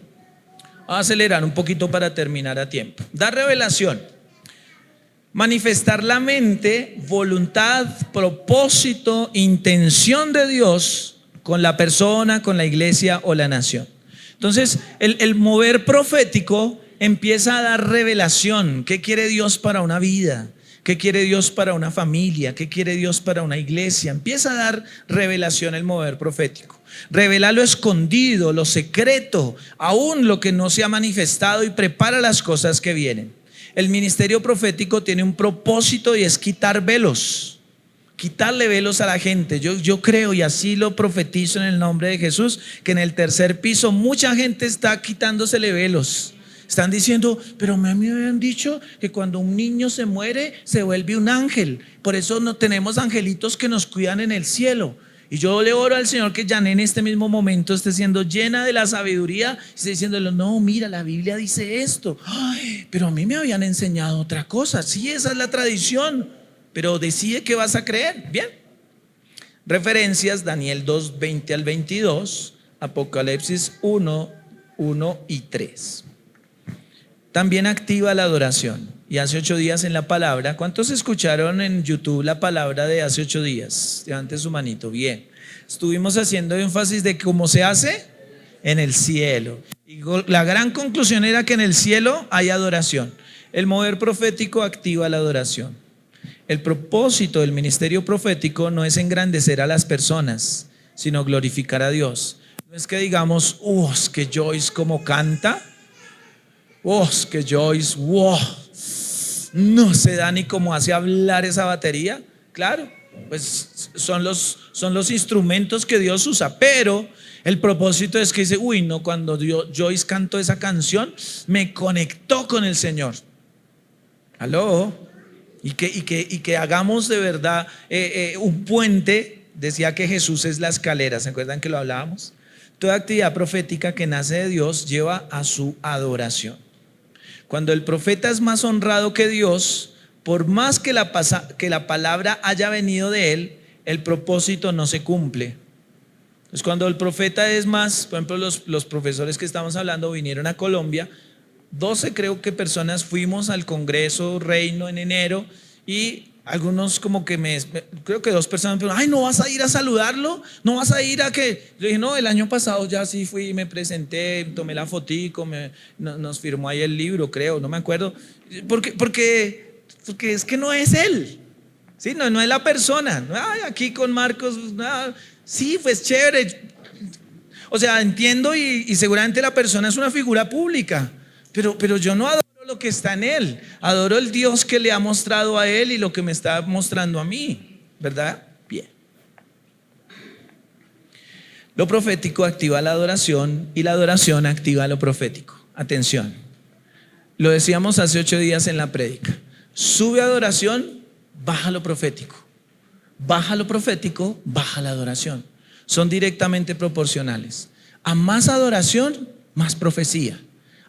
Voy a acelerar un poquito para terminar a tiempo. Da revelación: manifestar la mente, voluntad, propósito, intención de Dios con la persona, con la iglesia o la nación. Entonces, el mover profético empieza a dar revelación. ¿Qué quiere Dios para una vida? ¿Qué quiere Dios para una familia? ¿Qué quiere Dios para una iglesia? Empieza a dar revelación el mover profético. Revela lo escondido, lo secreto, aún lo que no se ha manifestado, y prepara las cosas que vienen. El ministerio profético tiene un propósito, y es quitar velos. Quitarle velos a la gente. Yo creo, y así lo profetizo en el nombre de Jesús, que en el tercer piso mucha gente está quitándosele velos. Están diciendo: pero a mí me habían dicho que cuando un niño se muere se vuelve un ángel, por eso no tenemos angelitos que nos cuidan en el cielo. Y yo le oro al Señor que Jané en este mismo momento esté siendo llena de la sabiduría, y esté diciéndole: no, mira, la Biblia dice esto. Ay, pero a mí me habían enseñado otra cosa. Sí, esa es la tradición, pero decide qué vas a creer. Bien. Referencias: Daniel 2:20 al 22, Apocalipsis 1:1 y 3. También activa la adoración. Y hace 8 días en la palabra, ¿cuántos escucharon en YouTube la palabra de hace 8 días? Levante su manito. Bien. Estuvimos haciendo énfasis de cómo se hace en el cielo. Y la gran conclusión era que en el cielo hay adoración. El mover profético activa la adoración. El propósito del ministerio profético no es engrandecer a las personas, sino glorificar a Dios. No es que digamos: es que Joyce como canta. Es que Joyce, no se da ni cómo hace hablar esa batería. Claro, pues son los instrumentos que Dios usa, pero el propósito es que dice: uy, no, cuando Joyce cantó esa canción me conectó con el Señor. ¿Aló? Y que hagamos de verdad un puente. Decía que Jesús es la escalera, ¿se acuerdan que lo hablábamos? Toda actividad profética que nace de Dios lleva a su adoración. Cuando el profeta es más honrado que Dios, por más que la palabra haya venido de él, el propósito no se cumple. Entonces, cuando el profeta es más, por ejemplo, los profesores que estamos hablando vinieron a Colombia, 12 creo que personas fuimos al Congreso Reino en enero, y algunos como que creo que 2 personas me dijeron: ay, ¿no vas a ir a saludarlo? ¿No vas a ir a que? Yo dije: no, el año pasado ya sí fui, me presenté, tomé la fotico, nos firmó ahí el libro, creo, no me acuerdo. Porque es que no es él, ¿sí? No es la persona. Ay, aquí con Marcos, sí, pues chévere. O sea, entiendo, y seguramente la persona es una figura pública, pero yo no adoro lo que está en él, adoro el Dios que le ha mostrado a él y lo que me está mostrando a mí, ¿verdad? Bien. Lo profético activa la adoración y la adoración activa lo profético. Atención, lo decíamos hace 8 días en la prédica. Sube adoración, baja lo profético. Baja lo profético, baja la adoración. Son directamente proporcionales. A más adoración, más profecía.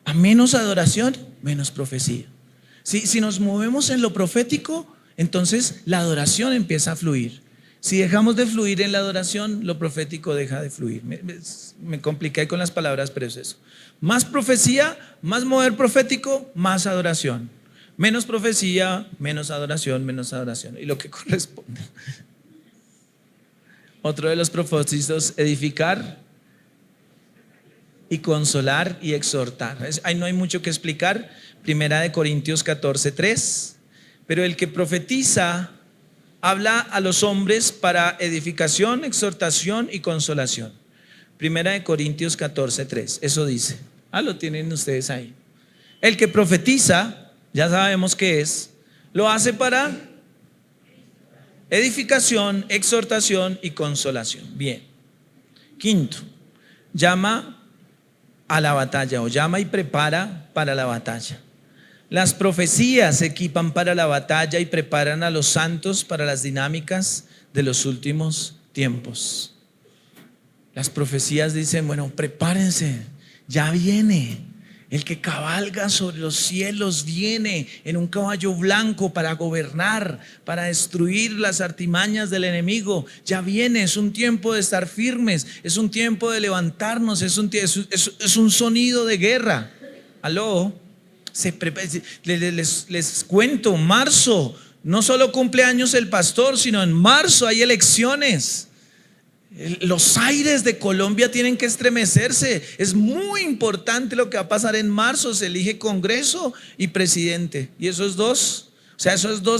A menos adoración, menos profecía. Si nos movemos en lo profético, entonces la adoración empieza a fluir. Si dejamos de fluir en la adoración, lo profético deja de fluir. Me compliqué con las palabras, pero es eso. Más profecía, más mover profético, más adoración. Menos profecía, menos adoración, y lo que corresponde. Otro de los propósitos, edificar y consolar y exhortar. Ahí no hay mucho que explicar. Primera de Corintios 14:3. Pero el que profetiza habla a los hombres para edificación, exhortación y consolación. Primera de Corintios 14:3. Eso dice. Lo tienen ustedes ahí. El que profetiza, ya sabemos qué es, lo hace para edificación, exhortación y consolación. Bien. Quinto, llama a la batalla o llama y prepara para la batalla. Las profecías equipan para la batalla y preparan a los santos para las dinámicas de los últimos tiempos. Las profecías dicen, bueno, prepárense, ya viene. El que cabalga sobre los cielos viene en un caballo blanco para gobernar, para destruir las artimañas del enemigo. Ya viene, es un tiempo de estar firmes, es un tiempo de levantarnos, es un sonido de guerra. Aló, les cuento, marzo, no solo cumple años el pastor, sino en marzo hay elecciones. Los aires de Colombia tienen que estremecerse. Es muy importante lo que va a pasar en marzo. Se elige Congreso y presidente. Y esos dos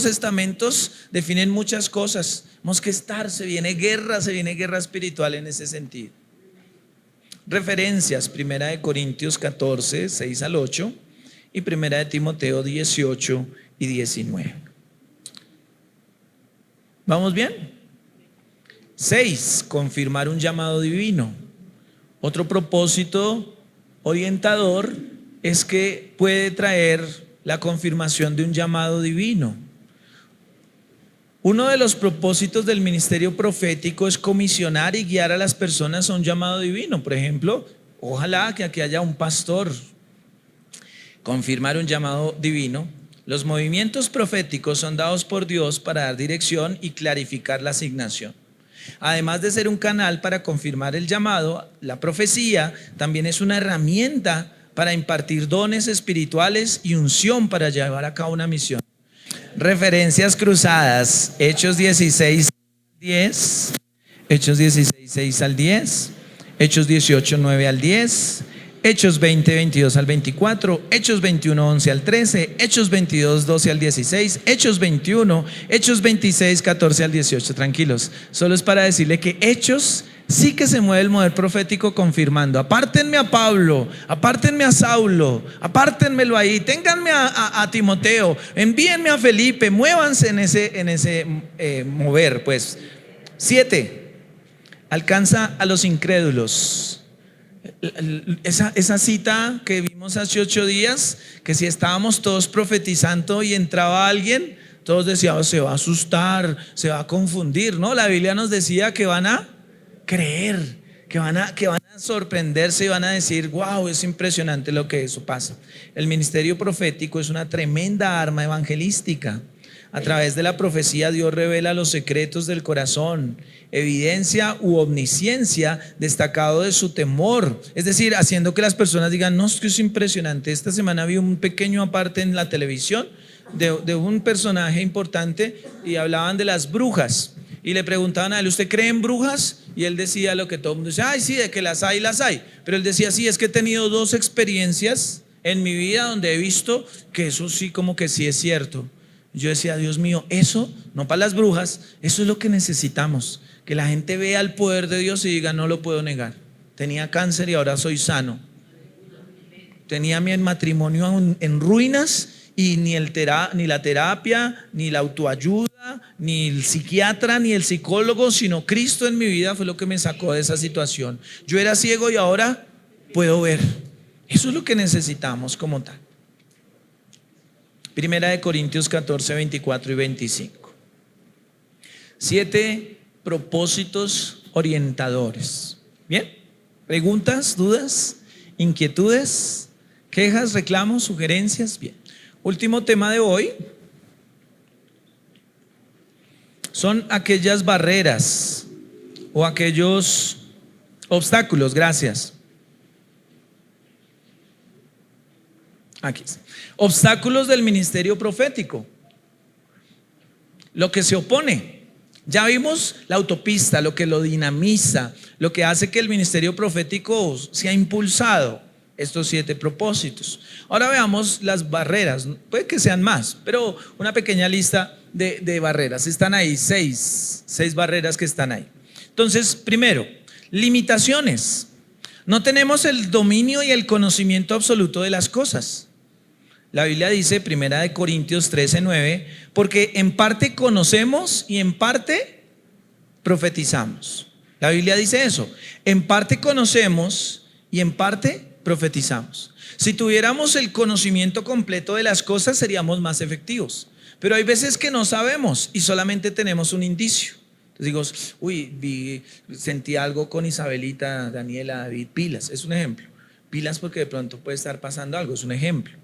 estamentos definen muchas cosas. Tenemos que estar, se viene guerra espiritual en ese sentido. Referencias, Primera de Corintios 14, 6 al 8 y Primera de Timoteo 18 y 19. ¿Vamos bien? 6. Confirmar un llamado divino. Otro propósito orientador es que puede traer la confirmación de un llamado divino. Uno de los propósitos del ministerio profético es comisionar y guiar a las personas a un llamado divino. Por ejemplo, ojalá que aquí haya un pastor. Confirmar un llamado divino. Los movimientos proféticos son dados por Dios para dar dirección y clarificar la asignación. Además de ser un canal para confirmar el llamado, la profecía también es una herramienta para impartir dones espirituales y unción para llevar a cabo una misión. Referencias cruzadas, Hechos 16, 10, Hechos 16, 6 al 10, Hechos 18, 9 al 10, Hechos 20, 22 al 24, Hechos 21, 11 al 13, Hechos 22, 12 al 16, Hechos 21, Hechos 26, 14 al 18. Tranquilos, solo es para decirle que Hechos sí que se mueve el mover profético confirmando. Apártenme a Pablo, apártenme a Saulo, apártenmelo ahí, ténganme a Timoteo, envíenme a Felipe, muévanse en ese mover. Pues 7, alcanza a los incrédulos. Esa cita que vimos hace 8 días, que si estábamos todos profetizando y entraba alguien, todos decíamos, se va a asustar, se va a confundir. No, la Biblia nos decía que van a creer, que van a sorprenderse y van a decir, wow, es impresionante lo que eso pasa. El ministerio profético es una tremenda arma evangelística. A través de la profecía Dios revela los secretos del corazón, evidencia u omnisciencia destacado de su temor. Es decir, haciendo que las personas digan, no, es que es impresionante. Esta semana vi un pequeño aparte en la televisión de un personaje importante y hablaban de las brujas. Y le preguntaban a él, ¿usted cree en brujas? Y él decía lo que todo el mundo dice, ay, sí, de que las hay. Pero él decía, sí, es que he tenido 2 experiencias en mi vida donde he visto que eso sí, como que sí es cierto. Yo decía, Dios mío, eso, no para las brujas, eso es lo que necesitamos. Que la gente vea el poder de Dios y diga, no lo puedo negar. Tenía cáncer y ahora soy sano. Tenía mi matrimonio en ruinas y ni la terapia, ni la autoayuda, ni el psiquiatra, ni el psicólogo, sino Cristo en mi vida fue lo que me sacó de esa situación. Yo era ciego y ahora puedo ver. Eso es lo que necesitamos como tal. Primera de Corintios 14, 24 y 25. 7 propósitos orientadores. Bien, preguntas, dudas, inquietudes, quejas, reclamos, sugerencias. Bien, último tema de hoy son aquellas barreras o aquellos obstáculos. Gracias. Aquí está. Obstáculos del ministerio profético. Lo que se opone. Ya vimos la autopista, lo que lo dinamiza, lo que hace que el ministerio profético sea impulsado. Estos 7 propósitos. Ahora veamos las barreras. Puede que sean más, pero una pequeña lista de barreras. Están ahí 6 barreras que están ahí. Entonces, primero, limitaciones. No tenemos el dominio y el conocimiento absoluto de las cosas. La Biblia dice, Primera de Corintios 13, 9, porque en parte conocemos y en parte profetizamos. La Biblia dice eso, en parte conocemos y en parte profetizamos. Si tuviéramos el conocimiento completo de las cosas, seríamos más efectivos. Pero hay veces que no sabemos y solamente tenemos un indicio. Entonces digo, sentí algo con Isabelita, Daniela, David, pilas, es un ejemplo. Pilas porque de pronto puede estar pasando algo, es un ejemplo.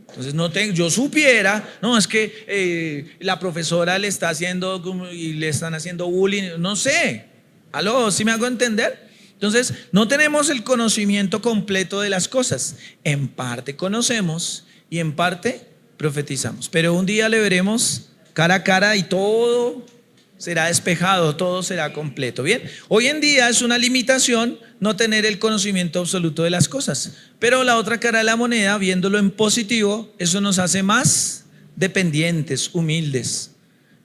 Entonces yo supiera, no, es que la profesora le está haciendo y le están haciendo bullying, no sé. ¿Aló? ¿Sí me hago entender? Entonces, no tenemos el conocimiento completo de las cosas. En parte conocemos y en parte profetizamos. Pero un día le veremos cara a cara y todo será despejado, todo será completo. Bien, hoy en día es una limitación no tener el conocimiento absoluto de las cosas. Pero la otra cara de la moneda, viéndolo en positivo, eso nos hace más dependientes, humildes.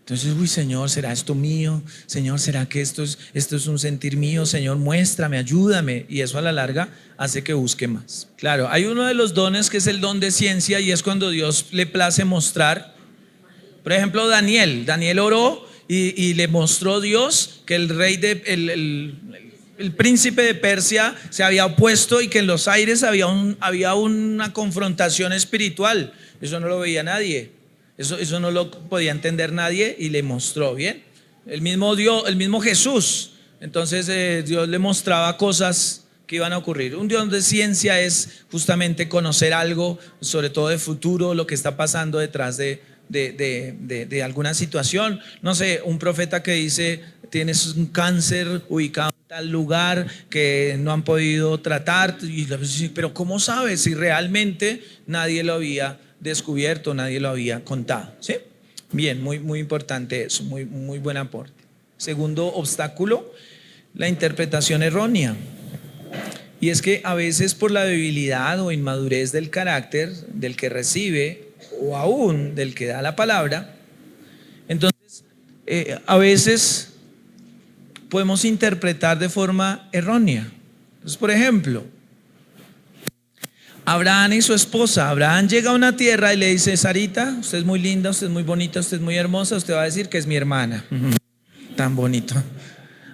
Entonces, Señor, ¿será esto mío? Señor, ¿será que esto es un sentir mío? Señor, muéstrame, ayúdame. Y eso a la larga hace que busque más. Claro, hay uno de los dones que es el don de ciencia y es cuando Dios le place mostrar. Por ejemplo, Daniel oró y le mostró Dios que el rey el príncipe de Persia se había opuesto y que en los aires había una confrontación espiritual. Eso no lo veía nadie. Eso no lo podía entender nadie y le mostró. Bien, el mismo Jesús. Entonces Dios le mostraba cosas que iban a ocurrir. Un don de ciencia es justamente conocer algo, sobre todo de futuro, lo que está pasando detrás de alguna situación. No sé, un profeta que dice: tienes un cáncer ubicado en tal lugar que no han podido tratar. Pero ¿cómo sabes si realmente nadie lo había descubierto, nadie lo había contado? ¿Sí? Bien, muy, muy importante eso, muy, muy buen aporte. Segundo obstáculo, la interpretación errónea. Y es que a veces por la debilidad o inmadurez del carácter del que recibe o aún del que da la palabra, entonces a veces podemos interpretar de forma errónea. Entonces, por ejemplo, Abraham y su esposa. Abraham llega a una tierra y le dice: Sarita, usted es muy linda, usted es muy bonita, usted es muy hermosa, usted va a decir que es mi hermana. Tan bonito.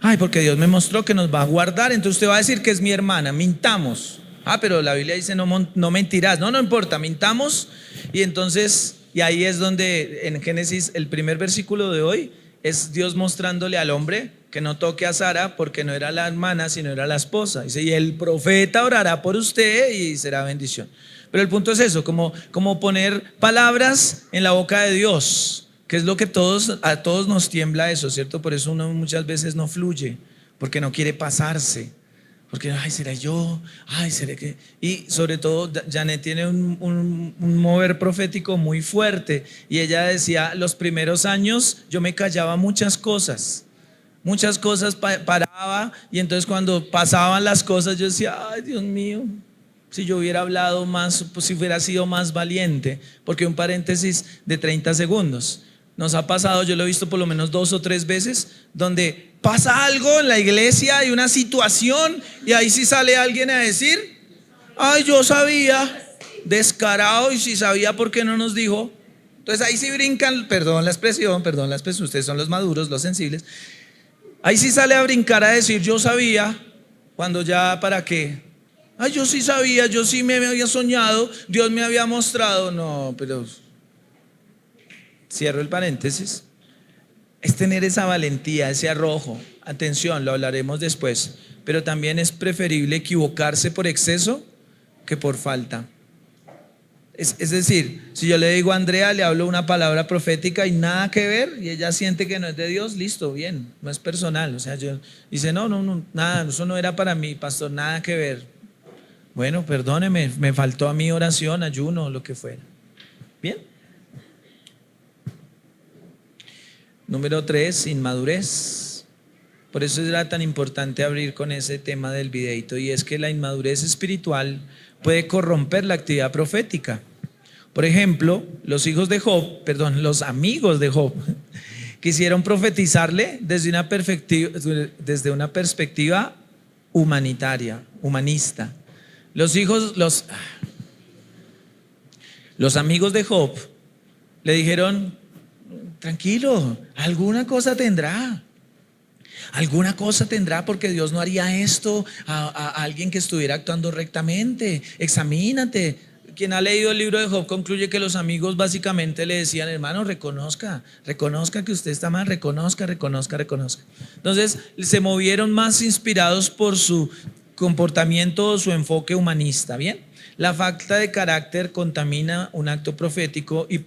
Ay, porque Dios me mostró que nos va a guardar, entonces usted va a decir que es mi hermana. Mintamos. Pero la Biblia dice no mentirás. No importa, mintamos. Y entonces, y ahí es donde en Génesis, el primer versículo de hoy, es Dios mostrándole al hombre que no toque a Sara porque no era la hermana, sino era la esposa. Dice: y el profeta orará por usted y será bendición. Pero el punto es eso, como poner palabras en la boca de Dios, que es lo que a todos nos tiembla eso, ¿cierto? Por eso uno muchas veces no fluye, porque no quiere pasarse. Porque, ¿será yo? ¿Será que? Y sobre todo, Janet tiene un mover profético muy fuerte. Y ella decía: los primeros años yo me callaba muchas cosas paraba. Y entonces cuando pasaban las cosas yo decía: ay, Dios mío, si yo hubiera hablado más, pues si hubiera sido más valiente. Porque un paréntesis de 30 segundos. Nos ha pasado, yo lo he visto por lo menos 2 o 3 veces, donde pasa algo en la iglesia, hay una situación, y ahí sí sale alguien a decir: ay, yo sabía, descarado, y si sabía, ¿por qué no nos dijo? Entonces ahí sí brincan, perdón la expresión, ustedes son los maduros, los sensibles. Ahí sí sale a brincar a decir, yo sabía, cuando ya, ¿para qué? Ay, yo sí sabía, yo sí me había soñado, Dios me había mostrado. No, pero cierro el paréntesis. Es tener esa valentía, ese arrojo. Atención, lo hablaremos después. Pero también es preferible equivocarse por exceso que por falta. Es decir, si yo le digo a Andrea, le hablo una palabra profética y nada que ver, y ella siente que no es de Dios, listo, bien, no es personal. O sea, yo dice, no, nada, eso no era para mí, pastor, nada que ver. Bueno, perdóneme, me faltó a mí oración, ayuno, lo que fuera. Bien. Número 3, inmadurez. Por eso era tan importante abrir con ese tema del videito, y es que la inmadurez espiritual puede corromper la actividad profética. Por ejemplo, los amigos de Job quisieron profetizarle desde una perspectiva humanista. Los amigos de Job le dijeron, tranquilo, alguna cosa tendrá porque Dios no haría esto a alguien que estuviera actuando rectamente. Examínate. Quien ha leído el libro de Job concluye que los amigos básicamente le decían, hermano, reconozca que usted está mal, reconozca. Entonces se movieron más inspirados por su comportamiento o su enfoque humanista. Bien, la falta de carácter contamina un acto profético y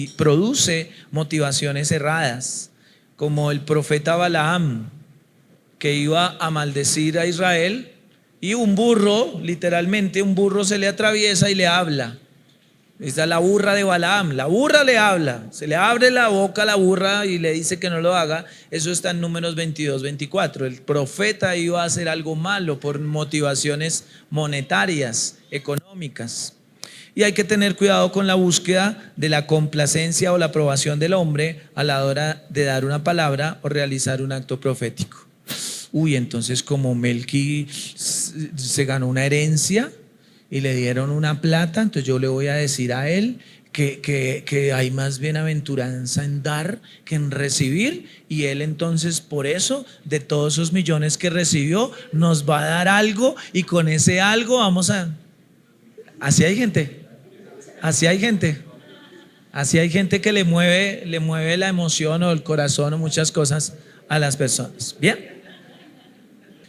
produce motivaciones erradas, como el profeta Balaam, que iba a maldecir a Israel, y literalmente un burro se le atraviesa y le habla. Esta es la burra de Balaam, la burra le habla, se le abre la boca a la burra y le dice que no lo haga. Eso está en Números 22-24. El profeta iba a hacer algo malo por motivaciones monetarias, económicas. Y hay que tener cuidado con la búsqueda de la complacencia o la aprobación del hombre a la hora de dar una palabra o realizar un acto profético. Entonces como Melqui se ganó una herencia y le dieron una plata, entonces yo le voy a decir a él que hay más bienaventuranza en dar que en recibir, y él entonces por eso de todos esos millones que recibió nos va a dar algo, y con ese algo vamos a... Así hay gente que le mueve la emoción o el corazón o muchas cosas a las personas. Bien.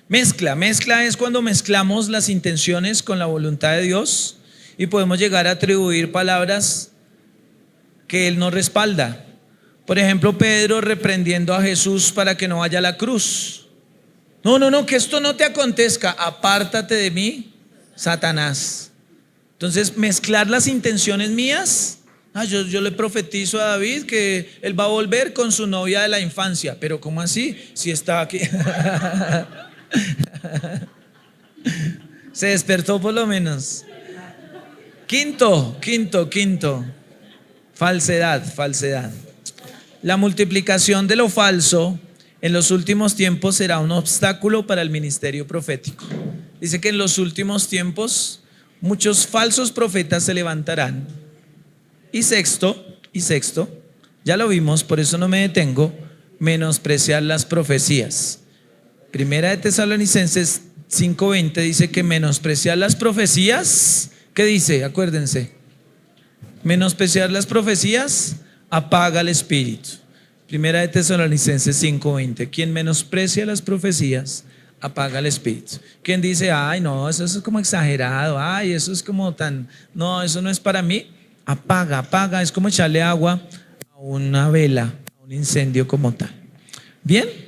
Mezcla es cuando mezclamos las intenciones con la voluntad de Dios y podemos llegar a atribuir palabras que Él no respalda. Por ejemplo, Pedro reprendiendo a Jesús para que no vaya a la cruz. No, que esto no te acontezca, apártate de mí, Satanás. Entonces, mezclar las intenciones mías. Yo le profetizo a David que él va a volver con su novia de la infancia. Pero ¿cómo así? Si está aquí. Se despertó por lo menos. Quinto. Falsedad. La multiplicación de lo falso en los últimos tiempos será un obstáculo para el ministerio profético. Dice que en los últimos tiempos muchos falsos profetas se levantarán. Y sexto, ya lo vimos, por eso no me detengo, menospreciar las profecías. Primera de Tesalonicenses 5:20 dice que menospreciar las profecías, ¿qué dice? Acuérdense, menospreciar las profecías apaga el espíritu. Primera de Tesalonicenses 5:20, quien menosprecia las profecías apaga el espíritu. Quien dice, ay no, eso es como exagerado, ay eso es como tan, no, eso no es para mí, apaga, es como echarle agua a una vela, a un incendio como tal. Bien.